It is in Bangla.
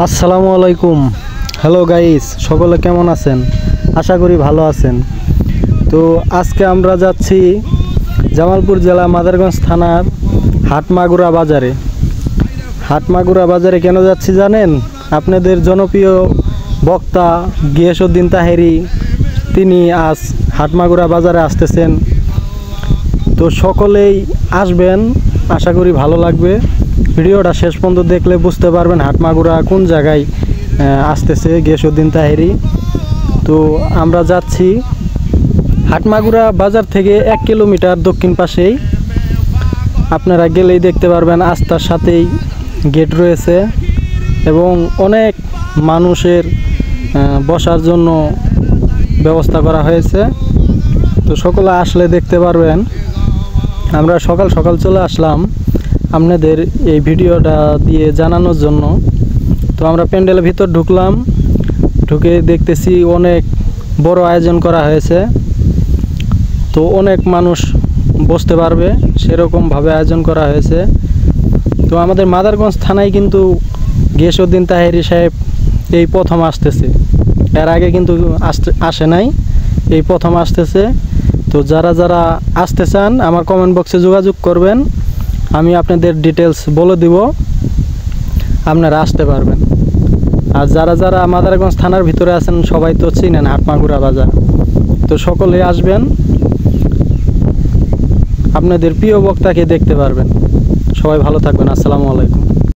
আসসালামু আলাইকুম। হ্যালো গাইস, সকলে কেমন আছেন? আশা করি ভালো আছেন। তো আজকে আমরা যাচ্ছি জামালপুর জেলা মাদারগঞ্জ থানার হাটমাগুরা বাজারে। হাটমাগুরা বাজারে কেন যাচ্ছি জানেন? আপনাদের জনপ্রিয় বক্তা গিয়াসউদ্দিন তাহেরি তিনি আজ হাটমাগুরা বাজারে আসতেছেন। তো সকলেই আসবেন, আশা করি ভালো লাগবে। ভিডিওটা শেষ পর্যন্ত দেখলে বুঝতে পারবেন হাটমাগুরা কোন জায়গায় আসতেছে গিয়াসউদ্দিন তাহেরি। তো আমরা যাচ্ছি হাটমাগুরা বাজার থেকে 1 কিলোমিটার দক্ষিণ পাশেই। আপনারা গেলেই দেখতে পারবেন রাস্তার সাথেই গেট রয়েছে এবং অনেক মানুষের বসার জন্য ব্যবস্থা করা হয়েছে। তো সকলে আসলে দেখতে পারবেন। আমরা সকাল সকাল চলে আসলাম আপনাদের এই ভিডিওটা দিয়ে জানানোর জন্য। তো আমরা প্যান্ডেলের ভিতর ঢুকলাম, ঢুকে দেখতেছি অনেক বড় আয়োজন করা হয়েছে। তো অনেক মানুষ বসতে পারবে সেরকমভাবে আয়োজন করা হয়েছে। তো আমাদের মাদারগঞ্জ থানায় কিন্তু গিয়াসউদ্দিন তাহেরি সাহেব এই প্রথম আসতেছে, এর আগে কিন্তু আসে নাই, এই প্রথম আসতেছে। তো যারা যারা আসতে চান আমার কমেন্ট বক্সে যোগাযোগ করবেন, আমি আপনাদের ডিটেলস বলে দিব, আপনারা আসতে পারবেন। আর যারা যারা মাদারগঞ্জ থানার ভিতরে আছেন সবাই তো চিনেন হাটমাগুরা বাজার। তো সকলে আসবেন, আপনাদের প্রিয় বক্তাকে দেখতে পারবেন। সবাই ভালো থাকবেন। আসসালামু আলাইকুম।